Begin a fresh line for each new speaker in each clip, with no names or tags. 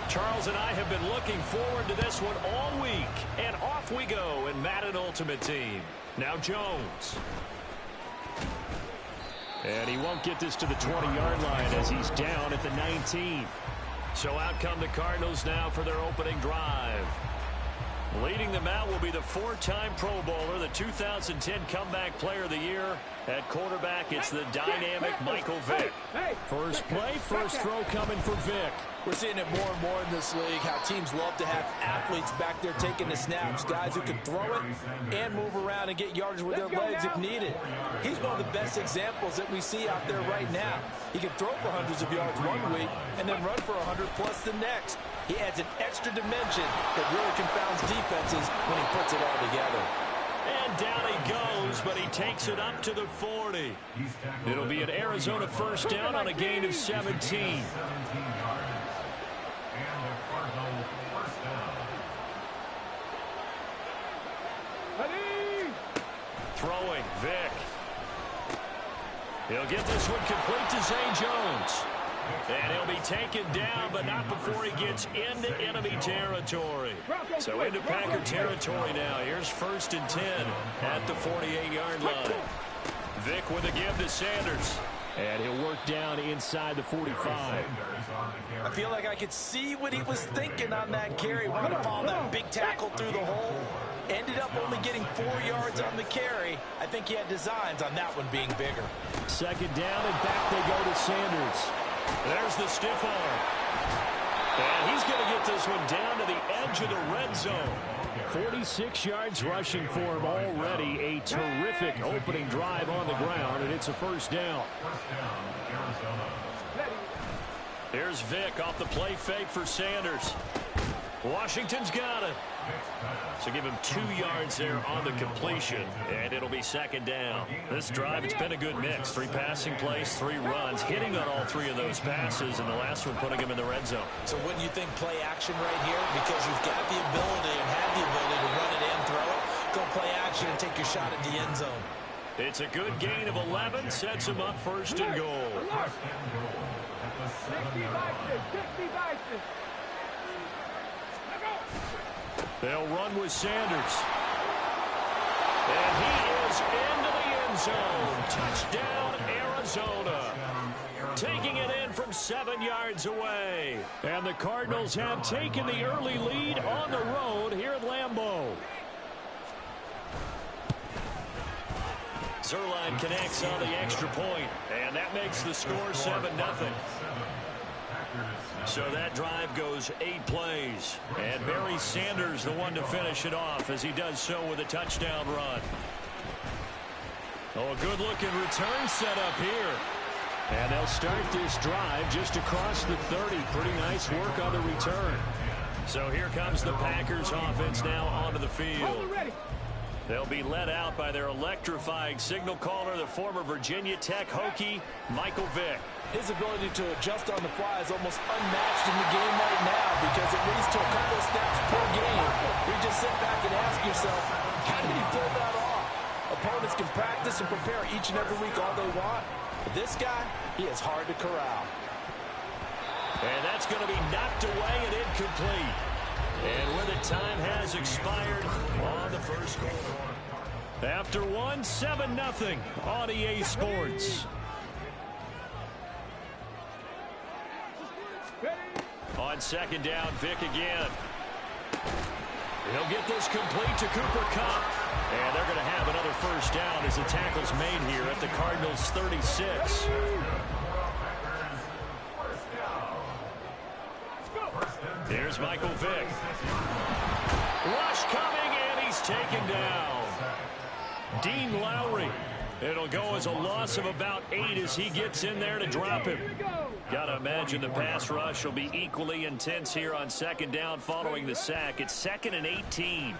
Charles and I have been looking forward to this one all week. And off we go in Madden Ultimate Team. Now Jones. And he won't get this to the 20-yard line as he's down at the 19. So out come the Cardinals now for their opening drive. Leading them out will be the four-time Pro Bowler, the 2010 Comeback Player of the Year. At quarterback, it's the dynamic Michael Vick. First play, first throw coming for Vick.
We're seeing it more and more in this league, how teams love to have athletes back there taking the snaps, guys who can throw it and move around and get yardage with their legs if needed. He's one of the best examples that we see out there right now. He can throw for hundreds of yards one week and then run for 100+ the next. He adds an extra dimension that really confounds defenses when he puts it all together.
And down he goes, but he takes it up to the 40. It'll be an Arizona first down on a gain of 17. Throwing, Vick. He'll get this one complete to Zay Jones. And he'll be taken down, but not before he gets into enemy territory. So into Packer territory now. Here's 1st and 10 at the 48-yard line. Vick with a give to Sanders. And he'll work down inside the 45.
I feel like I could see what he was thinking on that carry. Wanted to follow that big tackle through the hole. Ended up only getting 4 yards on the carry. I think he had designs on that one being bigger.
Second down, and back they go to Sanders. There's the stiff arm. And he's going to get this one down to the edge of the red zone. 46 yards rushing for him already. A terrific opening drive on the ground, and it's a first down. Here's Vick off the play fake for Sanders. Washington's got it. So give him 2 yards there on the completion, and it'll be second down. This drive, it's been a good mix. 3 passing plays, 3 runs, hitting on all 3 of those passes, and the last one putting him in the red zone.
So wouldn't you think play action right here? Because you've got the ability and have the ability to run it and throw it. Go play action and take your shot at the end zone.
It's a good gain of 11, sets him up first and goal. They'll run with Sanders. And he is into the end zone. Touchdown, Arizona. Taking it in from 7 yards away. And the Cardinals have taken the early lead on the road here at Lambeau. Zerline connects on the extra point, and that makes the score 7-0. So that drive goes 8 plays. And Barry Sanders the one to finish it off as he does so with a touchdown run. Oh, a good-looking return set up here. And they'll start this drive just across the 30. Pretty nice work on the return. So here comes the Packers offense now onto the field. They'll be led out by their electrifying signal caller, the former Virginia Tech Hokie, Michael Vick.
His ability to adjust on the fly is almost unmatched in the game right now because it leads to a couple of snaps per game. You just sit back and ask yourself, how did he pull that off? Opponents can practice and prepare each and every week all they want. But this guy, he is hard to corral.
And that's going to be knocked away and incomplete. And with it, time has expired on the first quarter. After one, 7-0 on EA Sports. On second down, Vick again. He'll get this complete to Cooper Kupp. And they're going to have another first down as the tackle's made here at the Cardinals' 36. Here's Michael Vick. Rush coming, and he's taken down. Dean Lowry. It'll go as a loss of about 8 as he gets in there to drop him. Got to imagine the pass rush will be equally intense here on second down following the sack. It's 2nd and 18.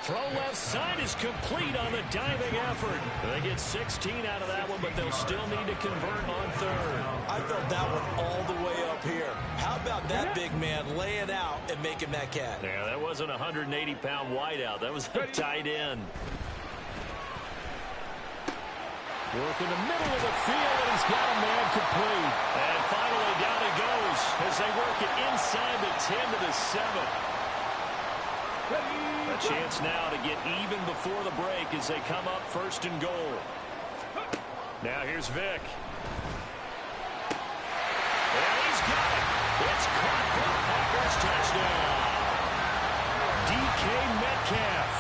Throw left side is complete on the diving effort. They get 16 out of that one, but they'll still need to convert on third.
I felt that one all the way up here. How about that big man laying out and making that catch?
Yeah, that wasn't a 180-pound wideout. That was a tight end.
Work in the middle of the field, and he's got a man complete.
And finally down he goes as they work it inside the 10 to the 7. A chance now to get even before the break as they come up first and goal. Now here's Vick. And he's got it. It's caught for the Packers touchdown. DK Metcalf.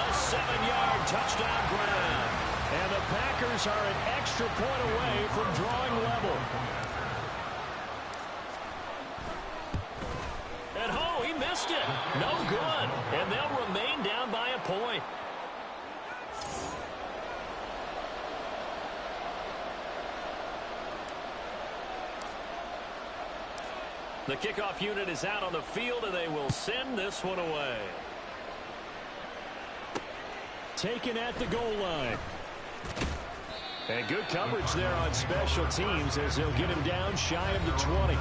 A 7-yard touchdown grab. And the Packers are an extra point away from drawing level. And oh, he missed it. No good. And they'll remain down by a point. The kickoff unit is out on the field, and they will send this one away.
Taken at the goal line.
And good coverage there on special teams as they'll get him down shy of the 20.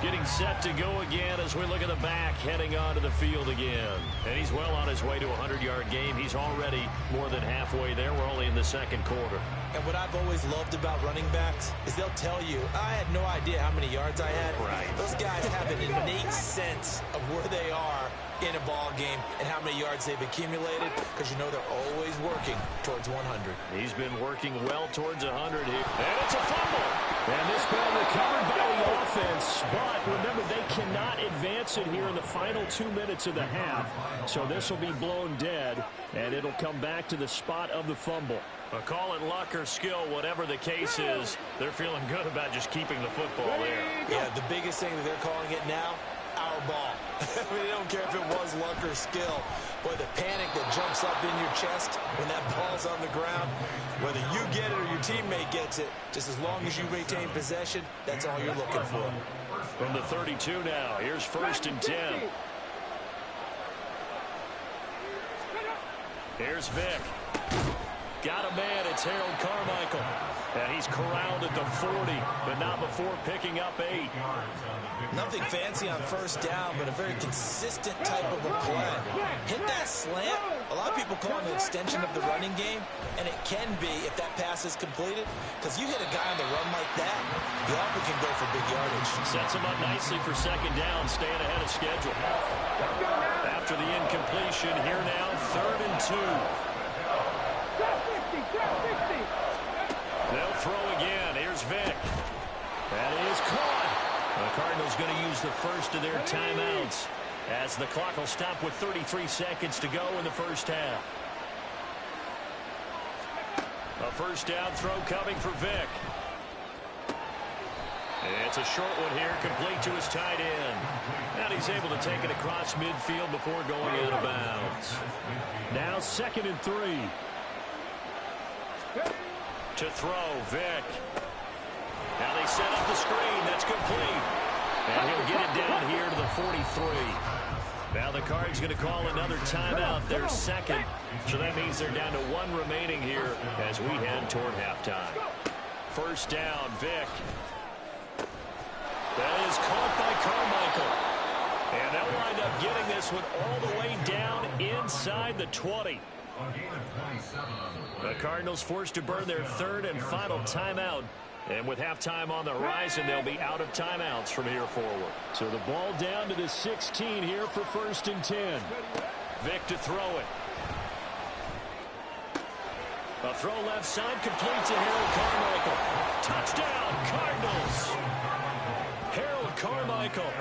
Getting set to go again as we look at the back heading onto the field again. And he's well on his way to a 100-yard game. He's already more than halfway there. We're only in the second quarter.
And what I've always loved about running backs is they'll tell you, I had no idea how many yards I had.
Right.
Those guys have an innate sense of where they are in a ball game and how many yards they've accumulated, because you know they're always working towards 100.
He's been working well towards 100 here. And it's a fumble.
And this ball recovered by the offense, but remember, they cannot advance it here in the final 2 minutes of the half. So this will be blown dead, and it'll come back to the spot of the fumble.
Call it luck or skill, whatever the case is, they're feeling good about just keeping the football there.
Yeah, the biggest thing that they're calling it now, our ball. I mean, they don't care if it was luck or skill. Boy, the panic that jumps up in your chest when that ball's on the ground, whether you get it or your teammate gets it, just as long as you retain possession, that's all you're looking for.
From the 32 now, here's first and 10. Here's Vick. Got a man, it's Harold Carmichael. And he's corralled at the 40, but not before picking up 8.
Nothing fancy on first down, but a very consistent type of a play. Hit that slant. A lot of people call it an extension of the running game, and it can be if that pass is completed, because you hit a guy on the run like that, you often can go for big yardage.
Sets him up nicely for second down, staying ahead of schedule. After the incompletion, here now, third and 2. They'll throw again. Here's Vick. That is caught. The Cardinals going to use the first of their timeouts as the clock will stop with 33 seconds to go in the first half. A first down throw coming for Vick. It's a short one here, complete to his tight end. And he's able to take it across midfield before going out of bounds.
Now second and 3.
To throw, Vick. Now they set up the screen. That's complete. And he'll get it down here to the 43. Now the Cards going to call another timeout, their second. So that means they're down to 1 remaining here as we head toward halftime. First down, Vick. That is caught by Carmichael. And they'll wind up getting this one all the way down inside the 20. The Cardinals forced to burn their third and final timeout. And with halftime on the horizon, they'll be out of timeouts from here forward.
So the ball down to the 16 here for first and 10.
Vick to throw it. A throw left side complete to Harold Carmichael. Touchdown, Cardinals! Harold Carmichael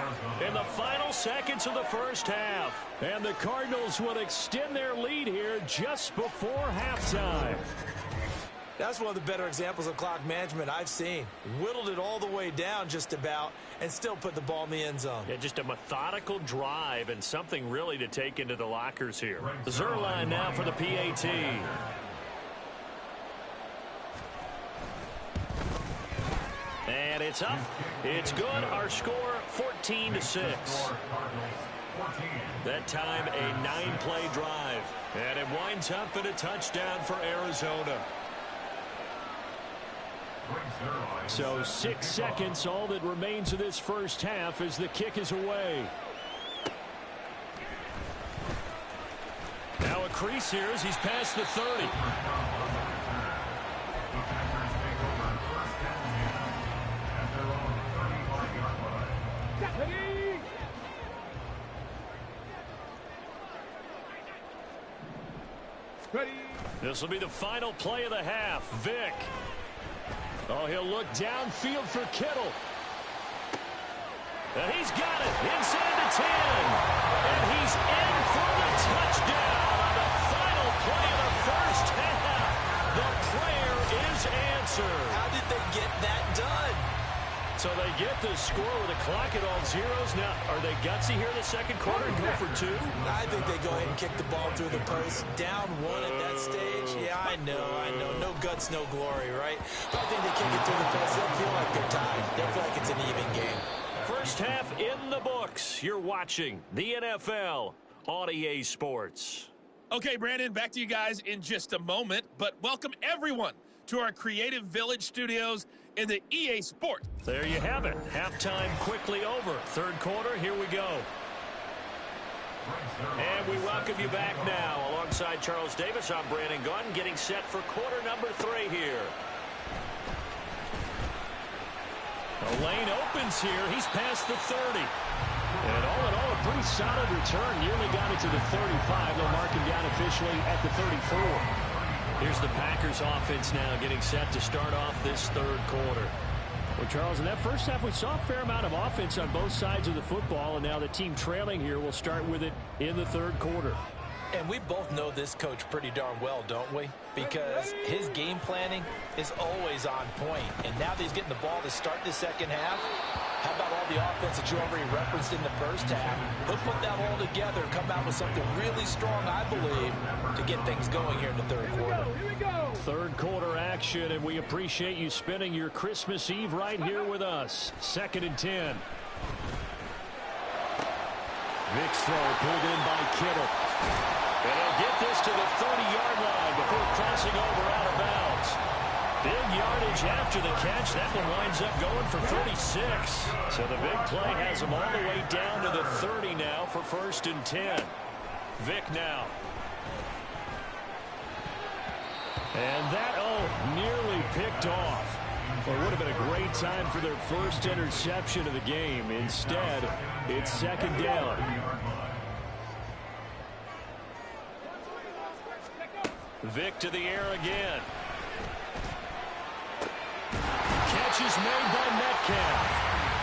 in the final seconds of the first half.
And the Cardinals will extend their lead here just before halftime.
That's one of the better examples of clock management I've seen. Whittled it all the way down just about and still put the ball in the end zone.
Yeah, just a methodical drive and something really to take into the lockers here. The Zerline now for the PAT. And it's up. It's good. Our score 14-6. That time a 9-play drive. And it winds up in a touchdown for Arizona.
So 6 seconds, all that remains of this first half as the kick is away. Now a crease here as he's past the 30. This will be the final play of the half. Vick. Oh, he'll look downfield for Kittle. And he's got it inside the 10. And he's in for the touchdown on the final play of the first half. The prayer is answered.
How did they get that done?
So they get the score with a clock at all zeros. Now, are they gutsy here in the second quarter and go for 2?
I think they go ahead and kick the ball through the post. Down 1 at that stage. Yeah, I know. No guts, no glory, right? But I think they kick it through the post. They'll feel like they're tied. They'll feel like it's an even game.
First half in the books. You're watching the NFL on EA Sports.
Okay, Brandon, back to you guys in just a moment. But welcome everyone to our Creative Village studios in the EA Sports.
There you have it. Halftime quickly over. Third quarter, here we go. And we welcome you back now. Alongside Charles Davis, I'm Brandon Gunn, getting set for quarter number 3 here. The lane opens here. He's past the 30. And all in all, a pretty solid return. Nearly got it to the 35. They'll mark him down officially at the 34. Here's the Packers offense now getting set to start off this third quarter.
Well, Charles, in that first half, we saw a fair amount of offense on both sides of the football, and now the team trailing here will start with it in the third quarter.
And we both know this coach pretty darn well, don't we? Because his game planning is always on point. And now that he's getting the ball to start the second half, how about all the offense that you already referenced in the first half? He'll put that all together, come out with something really strong, I believe, to get things going here in the third quarter.
Here we go. Third quarter action, and we appreciate you spending your Christmas Eve right here with us. 2nd and 10. Vick's throw pulled in by Kittle.
And he'll get this to the 30-yard line before crossing over out of bounds. Big yardage after the catch. That one winds up going for 36. So the big play has him all the way down to the 30 now for 1st and 10. Vick now.
And that, nearly picked off. Well, it would have been a great time for their first interception of the game. Instead, it's 2nd down.
Vick to the air again. Catch is made by Metcalf.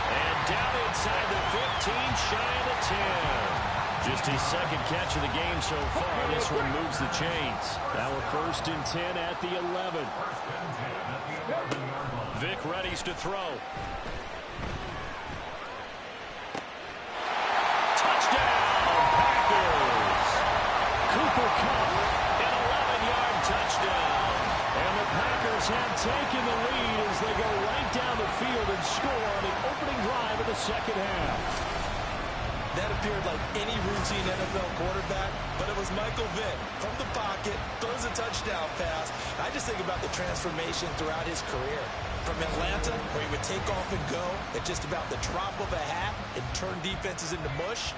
And down inside the 15, shy of the 10. Just his 2nd catch of the game so far. This one moves the chains.
Now a 1st and 10 at the 11.
Vick readies to throw. Touchdown, Packers!
Cooper Kupp.
An 11-yard touchdown.
And the Packers have taken the lead as they go right down the field and score on the opening drive of the second half.
That appeared like any routine NFL quarterback, but it was Michael Vick from the pocket, throws a touchdown pass. I just think about the transformation throughout his career. From Atlanta, where he would take off and go at just about the drop of a hat and turn defenses into mush.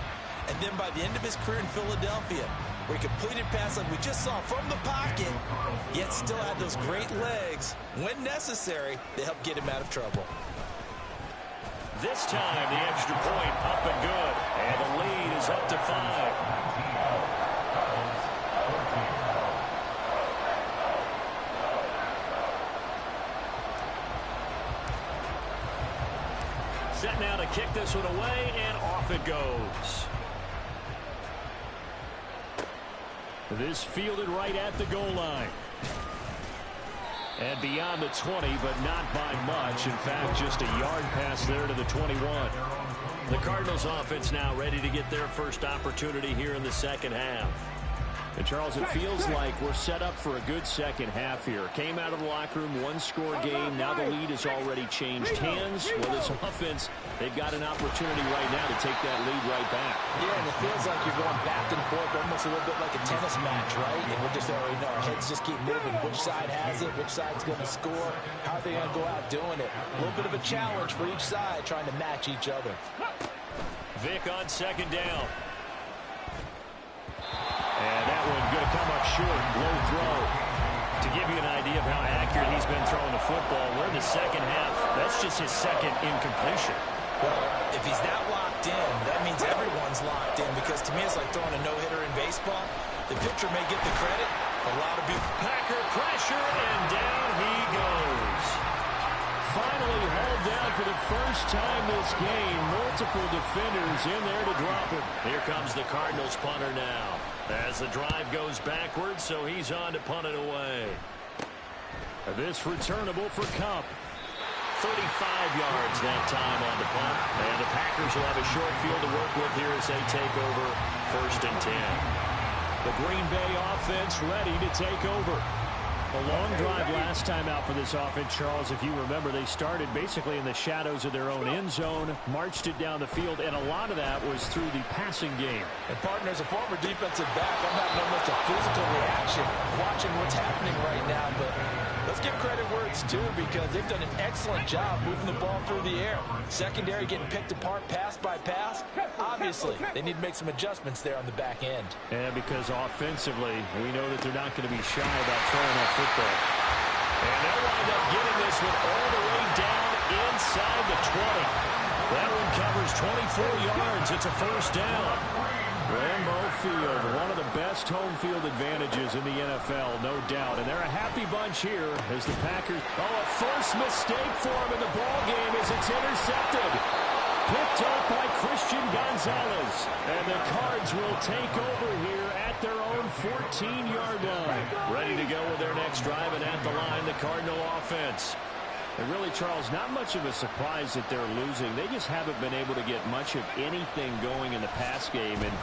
And then by the end of his career in Philadelphia, where he completed pass like we just saw from the pocket, yet still had those great legs, when necessary, to help get him out of trouble.
This time, the extra point up and good. And the lead is up to 5. Set now to kick this one away, and off it goes.
This fielded right at the goal line. And beyond the 20, but not by much. In fact, just a yard pass there to the 21.
The Cardinals offense now ready to get their first opportunity here in the second half.
And Charles, it feels like we're set up for a good second half here. Came out of the locker room, one-score game. Now the lead has already changed hands. Well, this offense, they've got an opportunity right now to take that lead right back.
Yeah, and it feels like you're going back and forth, almost a little bit like a tennis match, right? And we're just already know our heads just keep moving. Which side has it? Which side's going to score? How are they going to go out doing it? A little bit of a challenge for each side, trying to match each other.
Vic on second down.
And that one going to come up short. Low throw.
To give you an idea of how accurate he's been throwing the football, we're in the second half. That's just his second incompletion.
Well, if he's not locked in, that means everyone's locked in, because to me it's like throwing a no-hitter in baseball. The pitcher may get the credit. A lot of people.
Packer pressure, and down he goes.
Finally hauled down for the first time this game. Multiple defenders in there to drop him.
Here comes the Cardinals punter now, as the drive goes backwards, so he's on to punt it away.
This returnable for Cup.
35 yards that time on the punt. And the Packers will have a short field to work with here as they take over 1st and 10.
The Green Bay offense ready to take over. A long drive last time out for this offense, Charles. If you remember, they started basically in the shadows of their own end zone, marched it down the field, and a lot of that was through the passing game.
And, partner, as a former defensive back, I'm having almost a physical reaction watching what's happening right now. But let's give credit where it's due, because they've done an excellent job moving the ball through the air. Secondary getting picked apart pass by pass. Obviously, they need to make some adjustments there on the back end.
And because offensively, we know that they're not going to be shy about throwing that football.
And they'll wind up getting this one all the way down inside the 20. That one covers 24 yards. It's a 1st down.
Lambeau Field, one of the best home field advantages in the NFL, no doubt. And they're a happy bunch here as the Packers. Oh, a first mistake for them in the ball game as it's intercepted. Picked up by Christian Gonzalez. And the Cards will take over here at their own 14-yard line.
Ready to go with their next drive, and at the line, the Cardinal offense.
And really, Charles, not much of a surprise that they're losing. They just haven't been able to get much of anything going in the pass game. And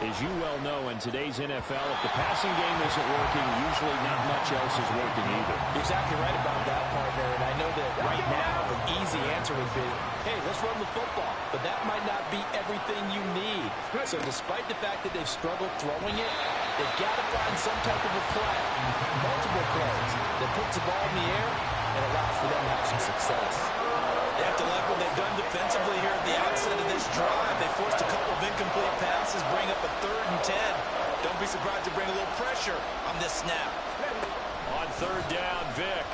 as you well know, in today's NFL, if the passing game isn't working, usually not much else is working either.
You're exactly right about that, partner. And I know that right now the easy answer would be, hey, let's run the football. But that might not be everything you need. So despite the fact that they've struggled throwing it, they've got to find some type of a play, multiple plays, that puts the ball in the air and allows for them to have some success. They have to like what they've done defensively here at the outset of this drive. They forced a couple of incomplete passes, bring up a 3rd and 10. Don't be surprised to bring a little pressure on this snap.
On 3rd down, Vic.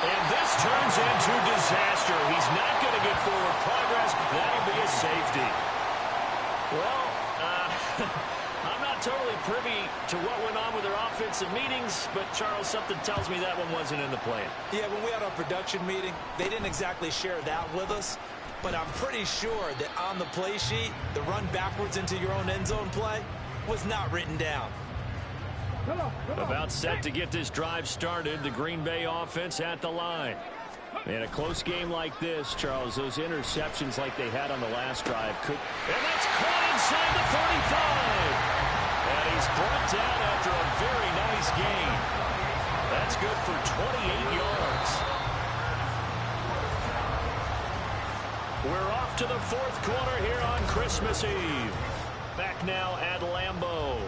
And this turns into disaster. He's not going to get forward progress. That'll be a safety. Well, I'm not totally privy to what went on with their offensive meetings, but, Charles, something tells me that one wasn't in the plan.
Yeah, when we had our production meeting, they didn't exactly share that with us, but I'm pretty sure that on the play sheet, the run backwards into your own end zone play was not written down.
About set to get this drive started, the Green Bay offense at the line.
In a close game like this, Charles, those interceptions like they had on the last drive could...
And that's caught inside the 35. And he's brought down after a very nice gain. That's good for 28 yards. We're off to the 4th quarter here on Christmas Eve. Back now at Lambeau.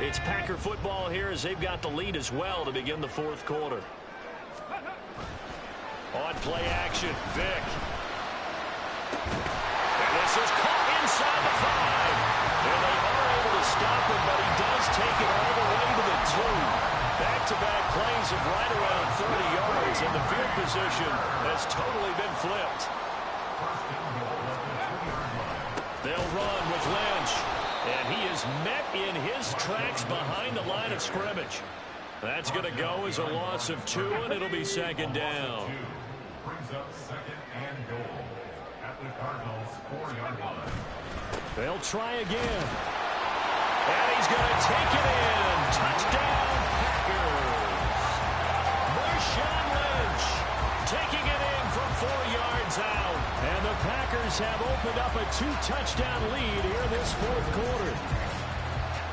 It's Packer football here as they've got the lead as well to begin the 4th quarter. On play action, Vic. And this is caught inside the 5. And they are able to stop him, but he does take it all the way to the 2. Back-to-back plays of right around 30 yards, and the field position has totally been flipped. They'll run with Lynch, and he is met in his tracks behind the line of scrimmage. That's going to go as a loss of 2, and it'll be 2nd down.
Brings up 2nd and goal at the Cardinals 4-yard line.
They'll try again.
And he's going to take it in. Touchdown, Packers. Marshawn Lynch taking it in from 4 yards out.
And the Packers have opened up a 2-touchdown lead here this 4th quarter.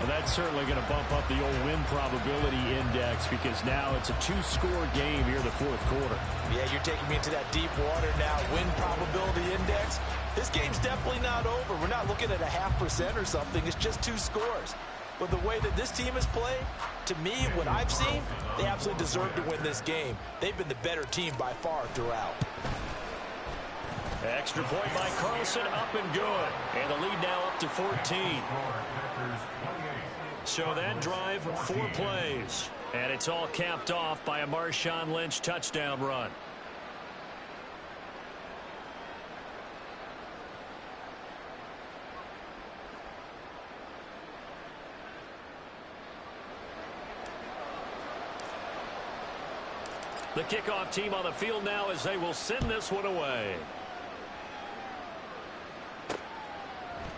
Well, that's certainly going to bump up the old win probability index because now it's a two-score game here in the fourth quarter.
Yeah, you're taking me into that deep water now. Win probability index. This game's definitely not over. We're not looking at a 0.5% or something. It's just 2 scores. But the way that this team has played, to me, what I've seen, they absolutely deserve to win this game. They've been the better team by far throughout.
Extra point by Carlson, up and good. And the lead now up to 14. So that drive, 4 plays. And it's all capped off by a Marshawn Lynch touchdown run. The kickoff team on the field now as they will send this one away.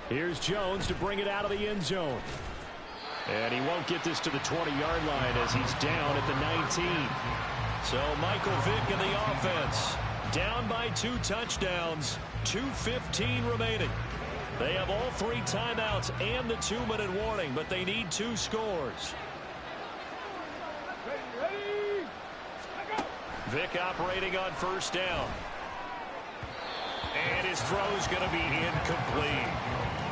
Here's Jones to bring it out of the end zone.
And he won't get this to the 20-yard line as he's down at the 19. So Michael Vick in the offense. Down by 2 touchdowns. 2:15 remaining. They have all 3 timeouts and the 2-minute warning, but they need 2 scores. Vick operating on first down. And his throw's going to be incomplete.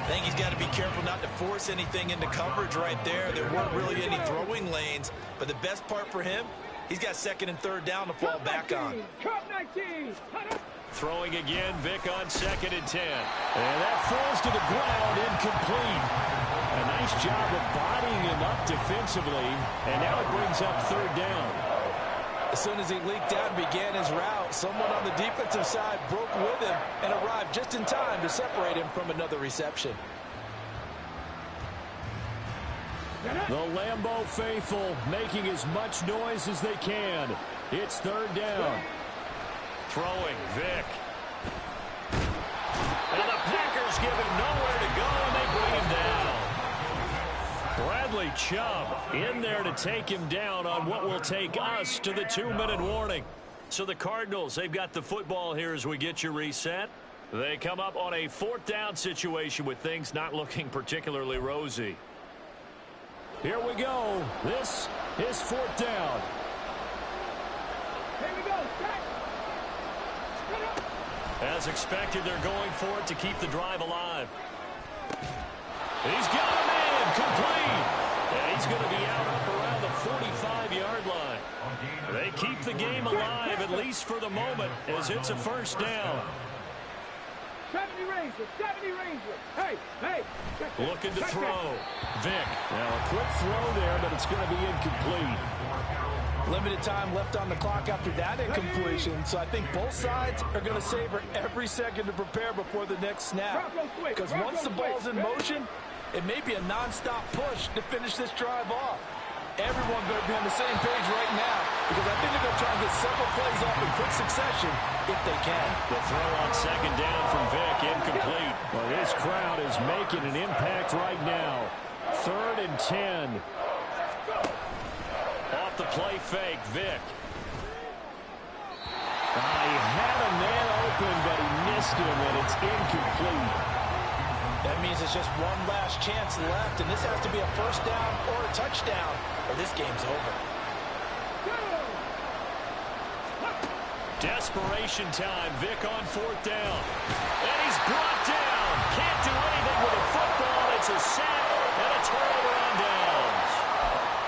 I think he's got to be careful not to force anything into coverage right there. There weren't really any throwing lanes. But the best part for him, he's got 2nd and 3rd down to fall back on.
Throwing again, Vick on 2nd and 10.
And that falls to the ground, incomplete. A nice job of bodying him up defensively. And now it brings up 3rd down.
As soon as he leaked out and began his route, someone on the defensive side broke with him and arrived just in time to separate him from another reception.
The Lambeau faithful making as much noise as they can. It's 3rd down.
Throwing, Vick. And the Packers give him nowhere to go, and they bring him down. Bradley Chubb in there to take him down on what will take us to the 2-minute warning. So the Cardinals, they've got the football here as we get you reset. They come up on a 4th down situation with things not looking particularly rosy.
Here we go. This is 4th down.
Here we go.
As expected, they're going for it to keep the drive alive. He's got him in, complete. And he's going to be out up around the 45-yard line. They keep the game alive, at least for the moment, as it's a 1st down.
70 Ranger. Hey.
Looking to throw. Vick.
Now a quick throw there, but it's going to be incomplete.
Limited time left on the clock after that incompletion, so I think both sides are going to savor every second to prepare before the next snap. Because once the ball's in motion, it may be a non-stop push to finish this drive off. Everyone better be on the same page right now, because I think they're going to try and get several plays off in quick succession if they can.
The throw on 2nd down from Vick, incomplete.
Well, this crowd is making an impact right now. 3rd and 10.
Off the play fake, Vick.
He had a man open, but he missed him, and it's incomplete.
That means it's just one last chance left, and this has to be a 1st down or a touchdown, or this game's over.
Desperation time. Vick on 4th down. And he's brought down. Can't do anything with a football. It's a sack and a turnover on downs.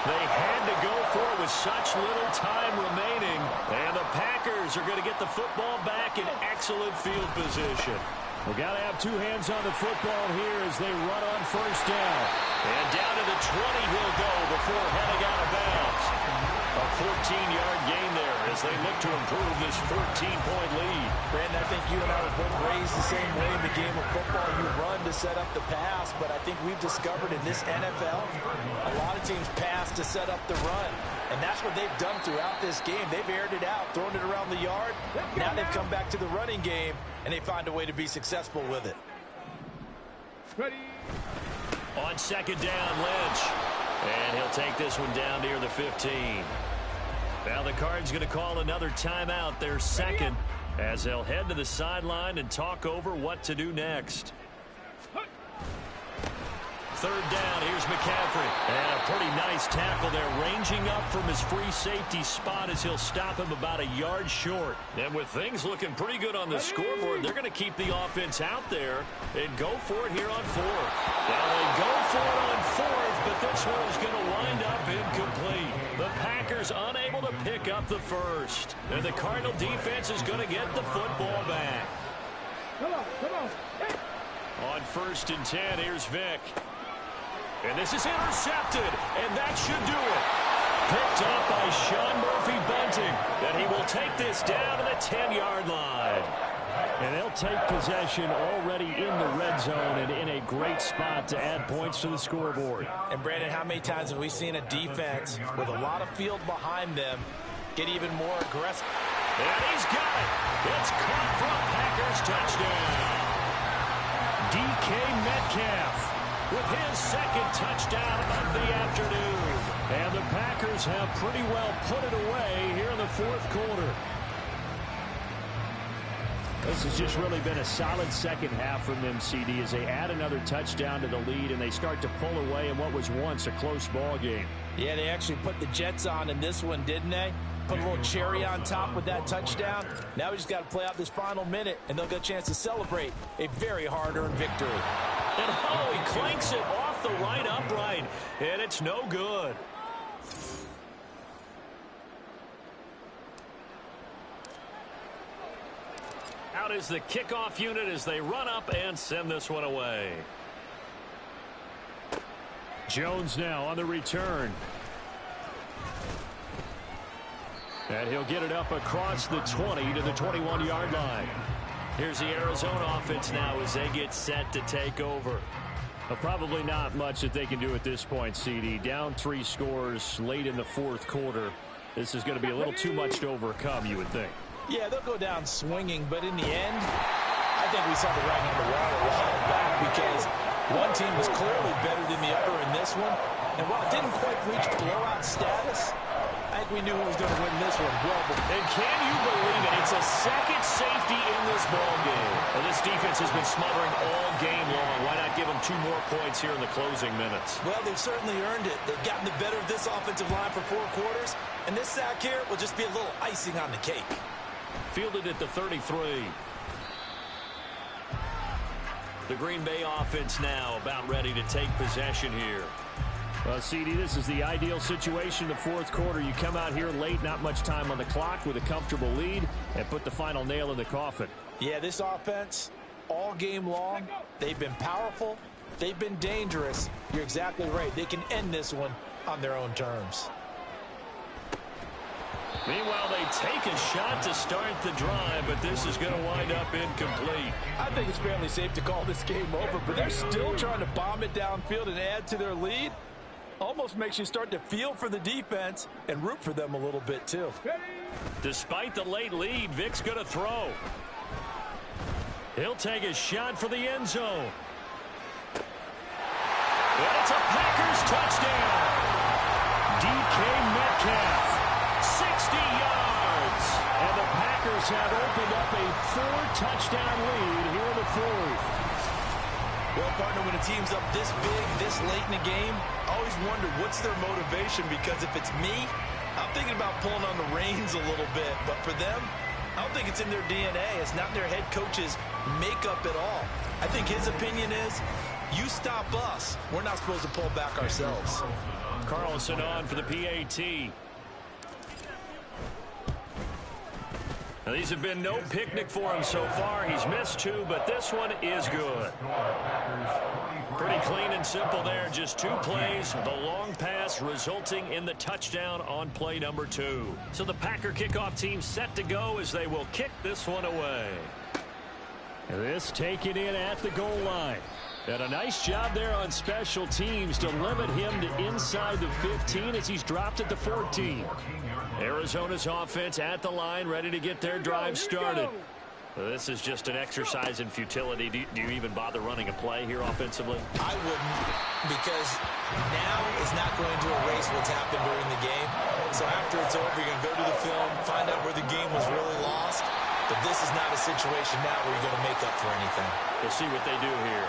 They had to go for it with such little time remaining. And the Packers are going to get the football back in excellent field position.
We've got to have 2 hands on the football here as they run on 1st down.
And down to the 20 he'll go before heading out of bounds. A 14-yard gain there as they look to improve this 14-point lead.
Brandon, I think you and I were both raised the same way in the game of football. You run to set up the pass, but I think we've discovered in this NFL, a lot of teams pass to set up the run. And that's what they've done throughout this game. They've aired it out, thrown it around the yard. Now they've come back to the running game, and they find a way to be successful with it.
Ready.
On 2nd down, Lynch. And he'll take this one down near the 15. Now the Cards going to call another timeout, their 2nd, as they'll head to the sideline and talk over what to do next. third down. Here's McCaffrey. And a pretty nice tackle there, ranging up from his free safety spot as he'll stop him about a yard short. And with things looking pretty good on the scoreboard, they're going to keep the offense out there and go for it here on fourth. Now they go for it on fourth, but this one is going to wind up incomplete. The Packers unable to pick up the first. And the Cardinal defense is going to get the football back.
Come on, come on. Hey.
On 1st and 10, here's Vick. And this is intercepted, and that should do it. Picked up by Sean Murphy-Bunting, and he will take this down to the 10-yard line.
And they'll take possession already in the red zone and in a great spot to add points to the scoreboard.
And, Brandon, how many times have we seen a defense with a lot of field behind them get even more aggressive?
And he's got it. It's caught for a Packers touchdown. DK Metcalf with his second touchdown of the afternoon.
And the Packers have pretty well put it away here in the fourth quarter. This has just really been a solid second half from them, CD, as they add another touchdown to the lead and they start to pull away in what was once a close ball game.
Yeah, they actually put the Jets on in this one, didn't they? Put a little cherry on top with that touchdown. Now we just got to play out this final minute, and they'll get a chance to celebrate a very hard-earned victory.
And he clanks it off the right upright, and it's no good. Out is the kickoff unit as they run up and send this one away.
Jones now on the return. And he'll get it up across the 20 to the 21-yard line.
Here's the Arizona offense now as they get set to take over.
Well, probably not much that they can do at this point, CD. Down 3 scores late in the fourth quarter. This is going to be a little too much to overcome, you would think.
Yeah, they'll go down swinging, but in the end, I think we saw the writing on the wall a while back because one team was clearly better than the other in this one. And while it didn't quite reach blowout status, I think we knew who was going to win this one well before.
And can you believe it? It's a second safety in this ball game. And this defense has been smothering all game long. Why not give them 2 more points here in the closing minutes?
Well, they've certainly earned it. They've gotten the better of this offensive line for 4 quarters. And this sack here will just be a little icing on the cake.
Fielded at the 33. The Green Bay offense now about ready to take possession here.
Well, CD, this is the ideal situation in the fourth quarter. You come out here late, not much time on the clock with a comfortable lead, and put the final nail in the coffin.
Yeah, this offense, all game long, they've been powerful, they've been dangerous. You're exactly right. They can end this one on their own terms.
Meanwhile, they take a shot to start the drive, but this is going to wind up incomplete.
I think it's fairly safe to call this game over, but they're still trying to bomb it downfield and add to their lead. Almost makes you start to feel for the defense and root for them a little bit, too.
Despite the late lead, Vic's going to throw. He'll take a shot for the end zone. And it's a Packers touchdown. DK Metcalf. 60 yards.
And the Packers have opened up a 4-touchdown lead here in the fourth.
Well, partner, when a team's up this big, this late in the game, I always wonder what's their motivation, because if it's me, I'm thinking about pulling on the reins a little bit. But for them, I don't think it's in their DNA. It's not in their head coach's makeup at all. I think his opinion is, you stop us. We're not supposed to pull back ourselves.
Carlson on for the PAT. Now, these have been no picnic for him so far. He's missed 2, but this one is good. Pretty clean and simple there. Just 2 plays. The long pass resulting in the touchdown on play number 2. So the Packer kickoff team set to go as they will kick this one away.
This taken in at the goal line. And a nice job there on special teams to limit him to inside the 15 as he's dropped at the 14.
Arizona's offense at the line, ready to get their drive started. This is just an exercise in futility. Do you even bother running a play here offensively?
I wouldn't, because now is not going to erase what's happened during the game. So after it's over, you're going to go to the film, find out where the game was really lost. But this is not a situation now where you're going to make up for anything.
We'll see what they do here.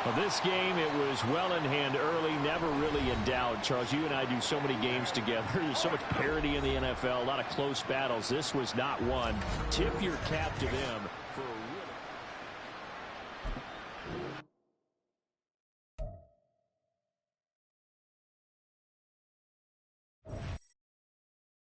Well, this game, it was well in hand early, never really in doubt. Charles, you and I do so many games together. There's so much parity in the NFL, a lot of close battles. This was not one. Tip your cap to them.